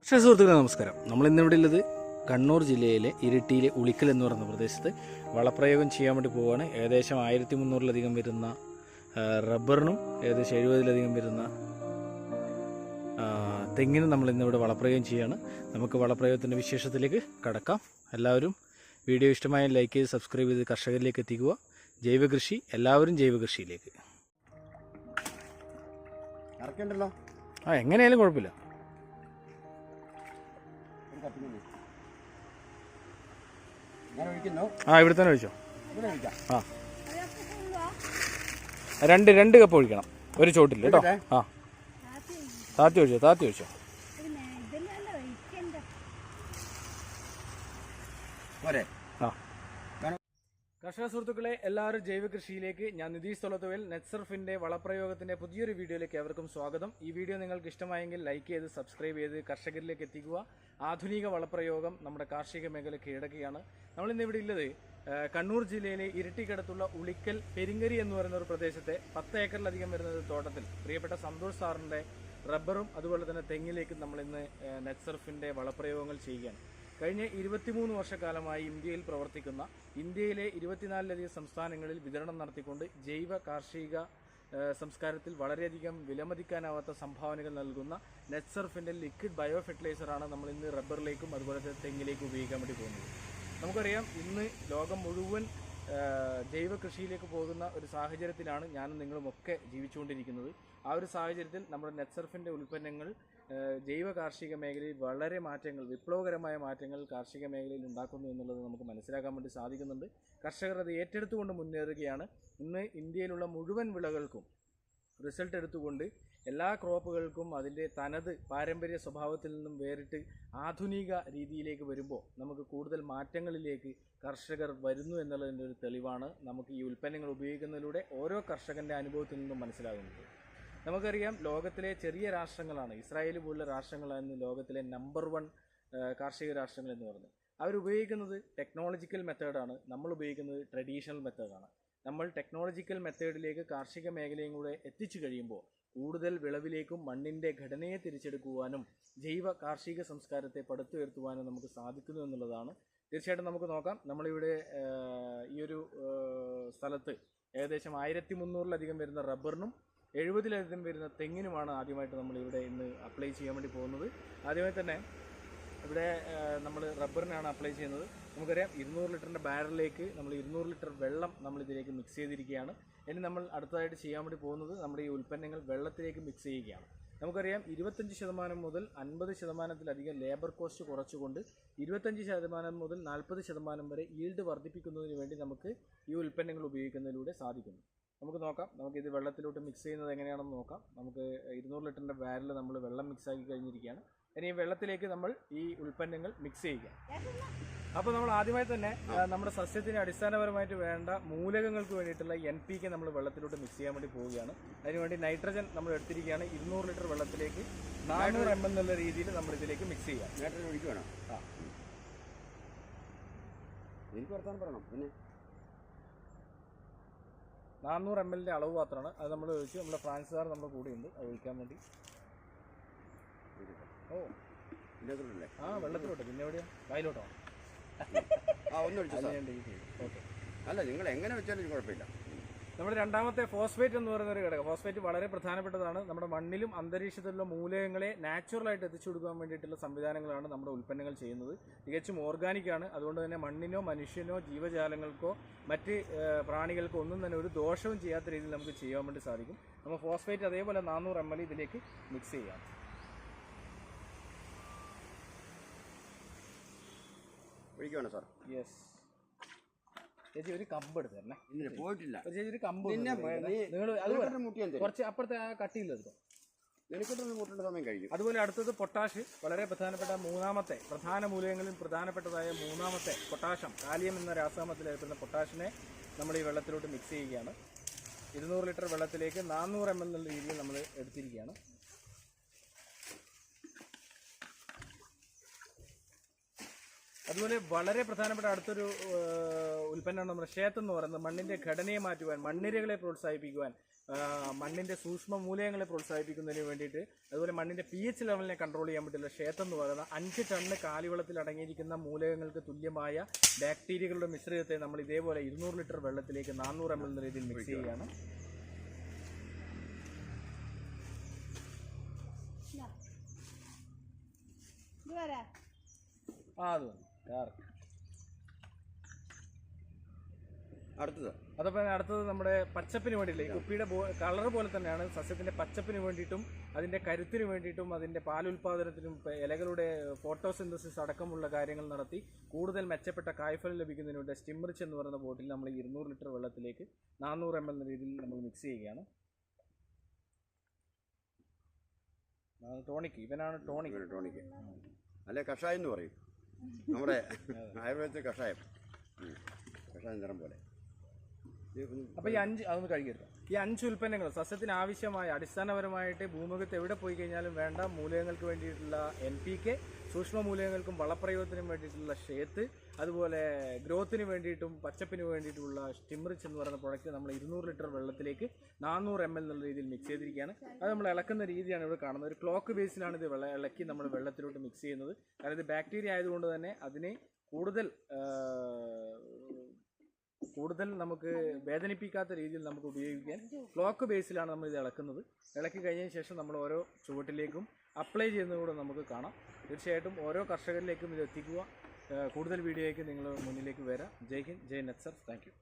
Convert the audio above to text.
സുഹൃത്തുക്കളെ നമസ്കാരം. നമ്മളിന്നിവിടെ ഉള്ളത് കണ്ണൂർ ജില്ലയിലെ ഇരിട്ടിയിലെ ഉളിക്കൽ എന്ന് പറയുന്ന പ്രദേശത്ത് വളപ്രയോഗം ചെയ്യാൻ വേണ്ടി പോവുകയാണ്. ഏകദേശം 1300-ലധികം വരുന്ന റബ്ബറിനും ഏകദേശം 70-ലധികം വരുന്ന തെങ്ങിനും നമ്മളിന്നിവിടെ വളപ്രയോഗം ചെയ്യുകയാണ്. നമുക്ക് വളപ്രയോഗത്തിൻ്റെ വിശേഷത്തിലേക്ക് കടക്കാം. എല്ലാവരും വീഡിയോ ഇഷ്ടമായ ലൈക്ക് ചെയ്ത് സബ്സ്ക്രൈബ് ചെയ്ത് കർഷകരിലേക്ക് എത്തിക്കുക. ജൈവകൃഷി, എല്ലാവരും ജൈവകൃഷിയിലേക്ക്. എങ്ങനെയായാലും കുഴപ്പമില്ല. ഇവിടെ തന്നെ ഒഴിച്ചോ. രണ്ട് കപ്പ് ഒഴിക്കണം, ഒരു ചോട്ടിൽ കേട്ടോ. താത്തി ഒഴിച്ചോ. കർഷക സുഹൃത്തുക്കളെ, എല്ലാവരും ജൈവ കൃഷിയിലേക്ക്. ഞാൻ നിതീഷ് തൊളത്തുവേൽ. നെറ്റ്സർഫിന്റെ വളപ്രയോഗത്തിന്റെ പുതിയൊരു വീഡിയോയിലേക്ക് ഏവർക്കും സ്വാഗതം. ഈ വീഡിയോ നിങ്ങൾക്ക് ഇഷ്ടമായെങ്കിൽ ലൈക്ക് ചെയ്ത് സബ്സ്ക്രൈബ് ചെയ്ത് കർഷകരിലേക്ക് എത്തിക്കുക. ആധുനിക വളപ്രയോഗം നമ്മുടെ കാർഷിക മേഖല കീഴടക്കുകയാണ്. നമ്മളിന്ന് ഇവിടെ ഉള്ളത് കണ്ണൂർ ജില്ലയിലെ ഇരിട്ടിക്കടുത്തുള്ള ഉളിക്കൽ പെരിങ്ങരി എന്ന് പറയുന്ന ഒരു പ്രദേശത്തെ 10 ഏക്കറിലധികം വരുന്ന ഒരു തോട്ടത്തിൽ പ്രിയപ്പെട്ട സന്തോഷ് സാറിന്റെ റബ്ബറും അതുപോലെ തന്നെ തെങ്ങിലേക്കും നമ്മളിന്ന് നെറ്റ്സർഫിന്റെ വളപ്രയോഗങ്ങൾ ചെയ്യുകയാണ്. കഴിഞ്ഞ 23 വർഷക്കാലമായി ഇന്ത്യയിൽ പ്രവർത്തിക്കുന്ന ഇന്ത്യയിലെ 24-ലധികം സംസ്ഥാനങ്ങളിൽ വിതരണം നടത്തിക്കൊണ്ട് ജൈവ കാർഷിക സംസ്കാരത്തിൽ വളരെയധികം വിലമതിക്കാനാവാത്ത സംഭാവനകൾ നൽകുന്ന നെറ്റ്സർഫിൻ്റെ ലിക്വിഡ് ബയോ ഫെർട്ടിലൈസറാണ് നമ്മൾ ഇന്ന് റബ്ബറിലേക്കും അതുപോലെ തന്നെ തെങ്ങിലേക്കും ഉപയോഗിക്കാൻ വേണ്ടി പോകുന്നത്. നമുക്കറിയാം, ഇന്ന് ലോകം മുഴുവൻ ജൈവ കൃഷിയിലേക്ക് പോകുന്ന ഒരു സാഹചര്യത്തിലാണ് ഞാനും നിങ്ങളുമൊക്കെ ജീവിച്ചുകൊണ്ടിരിക്കുന്നത്. ആ ഒരു സാഹചര്യത്തിൽ നമ്മുടെ നെറ്റ്സർഫിൻ്റെ ഉൽപ്പന്നങ്ങൾ ജൈവ കാർഷിക മേഖലയിൽ വളരെ മാറ്റങ്ങൾ, വിപ്ലവകരമായ മാറ്റങ്ങൾ കാർഷിക മേഖലയിൽ ഉണ്ടാക്കുന്നു എന്നുള്ളത് നമുക്ക് മനസ്സിലാക്കാൻ വേണ്ടി സാധിക്കുന്നുണ്ട്. കർഷകർ അത് ഏറ്റെടുത്തുകൊണ്ട് മുന്നേറുകയാണ്. ഇന്ന് ഇന്ത്യയിലുള്ള മുഴുവൻ വിളകൾക്കും റിസൾട്ട് എടുത്തുകൊണ്ട് എല്ലാ ക്രോപ്പുകൾക്കും അതിൻ്റെ തനത് പാരമ്പര്യ സ്വഭാവത്തിൽ നിന്നും വേറിട്ട് ആധുനിക രീതിയിലേക്ക് വരുമ്പോൾ നമുക്ക് കൂടുതൽ മാറ്റങ്ങളിലേക്ക് കർഷകർ വരുന്നു എന്നുള്ളതിൻ്റെ ഒരു തെളിവാണ് നമുക്ക് ഈ ഉൽപ്പന്നങ്ങൾ ഉപയോഗിക്കുന്നതിലൂടെ ഓരോ കർഷകൻ്റെ അനുഭവത്തിൽ നിന്നും മനസ്സിലാകുന്നത്. നമുക്കറിയാം, ലോകത്തിലെ ചെറിയ രാഷ്ട്രങ്ങളാണ്, ഇസ്രായേൽ പോലുള്ള രാഷ്ട്രങ്ങളാണ് ലോകത്തിലെ നമ്പർ 1 കാർഷിക രാഷ്ട്രങ്ങൾ എന്ന് പറയുന്നത്. അവരുപയോഗിക്കുന്നത് ടെക്നോളജിക്കൽ മെത്തേഡാണ്, നമ്മൾ ഉപയോഗിക്കുന്നത് ട്രഡീഷണൽ മെത്തേഡാണ്. നമ്മൾ ടെക്നോളജിക്കൽ മെത്തേഡിലേക്ക് കാർഷിക മേഖലയും കൂടെ എത്തിച്ചു കഴിയുമ്പോൾ കൂടുതൽ വിളവിലേക്കും മണ്ണിൻ്റെ ഘടനയെ തിരിച്ചെടുക്കുവാനും ജൈവ കാർഷിക സംസ്കാരത്തെ പടുത്തുയർത്തുവാനും നമുക്ക് സാധിക്കുന്നു എന്നുള്ളതാണ്. തീർച്ചയായിട്ടും നമുക്ക് നോക്കാം. നമ്മളിവിടെ ഈ ഒരു സ്ഥലത്ത് ഏകദേശം 1300-ലധികം വരുന്ന റബ്ബറിനും 70-ലധികം വരുന്ന തെങ്ങിനുമാണ് ആദ്യമായിട്ട് നമ്മളിവിടെ ഇന്ന് അപ്ലൈ ചെയ്യാൻ വേണ്ടി പോകുന്നത്. ആദ്യമായി തന്നെ ഇവിടെ നമ്മൾ റബ്ബറിനാണ് അപ്ലൈ ചെയ്യുന്നത്. നമുക്കറിയാം, 200 ലിറ്ററിൻ്റെ ബാരലിലേക്ക് നമ്മൾ 200 ലിറ്റർ വെള്ളം നമ്മളിതിലേക്ക് മിക്സ് ചെയ്തിരിക്കുകയാണ്. ഇനി നമ്മൾ അടുത്തതായിട്ട് ചെയ്യാൻ വേണ്ടി പോകുന്നത് നമ്മുടെ ഈ ഉൽപ്പന്നങ്ങൾ വെള്ളത്തിലേക്ക് മിക്സ് ചെയ്യുകയാണ്. നമുക്കറിയാം, 25% മുതൽ 50%-ലധികം ലേബർ കോസ്റ്റ് കുറച്ചുകൊണ്ട് 25% മുതൽ 40% വരെ ഈൽഡ് വർദ്ധിപ്പിക്കുന്നതിന് വേണ്ടി നമുക്ക് ഈ ഉൽപ്പന്നങ്ങൾ ഉപയോഗിക്കുന്നതിലൂടെ സാധിക്കുന്നു. നമുക്ക് നോക്കാം, നമുക്കിത് വെള്ളത്തിലോട്ട് മിക്സ് ചെയ്യുന്നത് എങ്ങനെയാണെന്ന് നോക്കാം. നമുക്ക് 200 ലിറ്ററിൻ്റെ ബാരൽ നമ്മൾ വെള്ളം മിക്സാക്കി കഴിഞ്ഞിരിക്കുകയാണ്. ഇനി ഈ വെള്ളത്തിലേക്ക് നമ്മൾ ഈ ഉൽപ്പന്നങ്ങൾ മിക്സ് ചെയ്യുക. അപ്പോൾ നമ്മൾ ആദ്യമായി തന്നെ നമ്മുടെ സസ്യത്തിന് അടിസ്ഥാനപരമായിട്ട് വേണ്ട മൂലകങ്ങൾക്ക് വേണ്ടിയിട്ടുള്ള NPK നമ്മൾ വെള്ളത്തിലോട്ട് മിക്സ് ചെയ്യാൻ വേണ്ടി പോവുകയാണ്. അതിനുവേണ്ടി നൈട്രജൻ നമ്മൾ എടുത്തിരിക്കുകയാണ്. 200 ലിറ്റർ വെള്ളത്തിലേക്ക് 400 ml എന്നുള്ള രീതിയിൽ നമ്മൾ ഇതിലേക്ക് മിക്സ് ചെയ്യാം. നൈട്രജൻ ഒഴിക്കുകയാണോ? എനിക്ക് വർത്താനം പറയണം. പിന്നെ 400 ml അളവ് മാത്രമാണ്. അത് നമ്മൾ ഒഴിച്ച് നമ്മുടെ ഫ്രാൻസ് സാർ നമ്മുടെ കൂടെയുണ്ട്, അത് ഒഴിക്കാൻ വേണ്ടി. വെള്ളത്തിലോട്ട് പിന്നെ എവിടെയാ? വായിലോട്ടോ? ഓക്കെ. അല്ല, നിങ്ങൾ എങ്ങനെ വെച്ചാലും കുഴപ്പമില്ല. നമ്മുടെ രണ്ടാമത്തെ ഫോസ്ഫേറ്റ് എന്ന് പറയുന്ന ഒരു ഘടകം. ഫോസ്ഫേറ്റ് വളരെ പ്രധാനപ്പെട്ടതാണ്. നമ്മുടെ മണ്ണിലും അന്തരീക്ഷത്തിലുള്ള മൂലകങ്ങളെ നാച്ചുറലായിട്ട് എത്തിച്ചു കൊടുക്കാൻ വേണ്ടിയിട്ടുള്ള സംവിധാനങ്ങളാണ് നമ്മുടെ ഉൽപ്പന്നങ്ങൾ ചെയ്യുന്നത്. തികച്ചും ഓർഗാനിക്കാണ്. അതുകൊണ്ട് തന്നെ മണ്ണിനോ മനുഷ്യനോ ജീവജാലങ്ങൾക്കോ മറ്റ് പ്രാണികൾക്കോ ഒന്നും തന്നെ ഒരു ദോഷവും ചെയ്യാത്ത രീതിയിൽ നമുക്ക് ചെയ്യാൻ വേണ്ടി സാധിക്കും. നമ്മൾ ഫോസ്ഫേറ്റ് അതേപോലെ 400 ml ഇതിലേക്ക് മിക്സ് ചെയ്യാം. ഒഴിക്കുകയാണോ സാർ? യെസ്. ചേച്ചി ഒരു കമ്പ് എടുത്ത് തന്നെ. പോയിട്ടില്ല ചേച്ചി ഒരു കമ്പ് നിങ്ങൾ അത് കുറച്ച് അപ്പുറത്തെ ആ കട്ടിയിലെടുത്തോ. മുട്ടേണ്ട സമയം കഴിഞ്ഞു. അതുപോലെ അടുത്തത് പൊട്ടാഷ്, വളരെ പ്രധാനപ്പെട്ട മൂന്നാമത്തെ പ്രധാന മൂലകങ്ങളിൽ പ്രധാനപ്പെട്ടതായ മൂന്നാമത്തെ പൊട്ടാഷ്യം, കാലിയം എന്ന രാസനാമത്തിൽ ഏർപ്പെടുന്ന പൊട്ടാഷിനെ നമ്മൾ ഈ വെള്ളത്തിലോട്ട് മിക്സ് ചെയ്യുകയാണ്. 200 ലിറ്റർ വെള്ളത്തിലേക്ക് 400 ml എന്നുള്ള രീതിയിൽ നമ്മൾ എടുത്തിരിക്കുകയാണ്. അതുപോലെ വളരെ പ്രധാനപ്പെട്ട അടുത്തൊരു ഉൽപ്പന്നമാണ് നമ്മുടെ ഷേത്ത് എന്ന് പറയുന്നത്. മണ്ണിൻ്റെ ഘടനയെ മാറ്റുവാൻ, മണ്ണിരകളെ പ്രോത്സാഹിപ്പിക്കുവാൻ, മണ്ണിൻ്റെ സൂക്ഷ്മ മൂലകങ്ങളെ പ്രോത്സാഹിപ്പിക്കുന്നതിന് വേണ്ടിയിട്ട്, അതുപോലെ മണ്ണിൻ്റെ pH ലെവലിനെ കൺട്രോൾ ചെയ്യാൻ വേണ്ടിയുള്ള ക്ഷേത്രം എന്ന് പറയുന്ന 5 ടണ്ണ് കാലിവെള്ളത്തിൽ അടങ്ങിയിരിക്കുന്ന മൂലകങ്ങൾക്ക് തുല്യമായ ബാക്ടീരിയകളുടെ മിശ്രിതത്തെ നമ്മൾ ഇതേപോലെ 200 ലിറ്റർ വെള്ളത്തിലേക്ക് 400 ml എന്ന രീതിയിൽ മിക്സ് ചെയ്യുകയാണ്. അത് കറക്റ്റ്. അടുത്തത് നമ്മുടെ പച്ചപ്പിന് വേണ്ടിയില്ലേ, കുപ്പിയുടെ കളർ പോലെ തന്നെയാണ് സസ്യത്തിന്റെ പച്ചപ്പിന് വേണ്ടിയിട്ടും അതിന്റെ കരുത്തിന് വേണ്ടിയിട്ടും അതിന്റെ പാലുൽപാദനത്തിനും ഇലകളുടെ ഫോട്ടോസിന്തസിസ് അടക്കമുള്ള കാര്യങ്ങൾ നടത്തി കൂടുതൽ മെച്ചപ്പെട്ട കായ്ഫലം ലഭിക്കുന്നതിന് വേണ്ടി സ്റ്റിംറിച്ച് എന്ന് പറയുന്ന ബോട്ടിൽ നമ്മൾ 200 ലിറ്റർ വെള്ളത്തിലേക്ക് 400 ml എന്ന രീതിയിൽ നമ്മൾ മിക്സ് ചെയ്യുകയാണ്. ടോണിക്, ഇവനാണ് ടോണിക് അല്ലെ കഷായം എന്ന് പറയും, നമ്മുടെ ആയുർവേദത്തിൽ കഷായം നിറം പോലെ. അപ്പോൾ ഈ 5 അതൊന്ന് കഴുകിയെടുക്കാം. ഈ 5 ഉൽപ്പന്നങ്ങൾ സസ്യത്തിന് ആവശ്യമായ അടിസ്ഥാനപരമായിട്ട് ഭൂമുഖത്ത് എവിടെ പോയി കഴിഞ്ഞാലും വേണ്ട മൂലകങ്ങൾക്ക് വേണ്ടിയിട്ടുള്ള NPK, സൂക്ഷ്മ മൂലകങ്ങൾക്കും വളപ്രയോഗത്തിനും വേണ്ടിയിട്ടുള്ള ഷേത്ത്, അതുപോലെ ഗ്രോത്തിന് വേണ്ടിയിട്ടും പച്ചപ്പിന് വേണ്ടിയിട്ടുള്ള സ്റ്റിംറിച്ച് എന്ന് പറയുന്ന പ്രൊഡക്റ്റ് നമ്മൾ 200 ലിറ്റർ വെള്ളത്തിലേക്ക് 400 ml എന്നുള്ള രീതിയിൽ മിക്സ് ചെയ്തിരിക്കുകയാണ്. അത് നമ്മൾ ഇളക്കുന്ന രീതിയാണ് ഇവിടെ കാണുന്നത്. ഒരു ക്ലോക്ക് ബേസിലാണ് ഇത് ഇളക്കി നമ്മൾ വെള്ളത്തിലോട്ട് മിക്സ് ചെയ്യുന്നത്. കാരണം ഇത് ബാക്ടീരിയ ആയതുകൊണ്ട് തന്നെ അതിനെ കൂടുതൽ നമുക്ക് വേദനിപ്പിക്കാത്ത രീതിയിൽ നമുക്ക് ഉപയോഗിക്കാൻ ക്ലോക്ക് ബേസിലാണ് നമ്മൾ ഇത് ഇളക്കുന്നത്. ഇളക്കി കഴിഞ്ഞതിന് ശേഷം നമ്മൾ ഓരോ ചുവട്ടിലേക്കും അപ്ലൈ ചെയ്യുന്നത് കൂടെ നമുക്ക് കാണാം. തീർച്ചയായിട്ടും ഓരോ കർഷകരിലേക്കും ഇത് എത്തിക്കുക. കൂടുതൽ വീഡിയോയ്ക്ക് നിങ്ങൾ മുന്നിലേക്ക് വരാം. ജയ് ഹിന്ദ്, ജയ് നെറ്റ്സർഫ്. Thank you.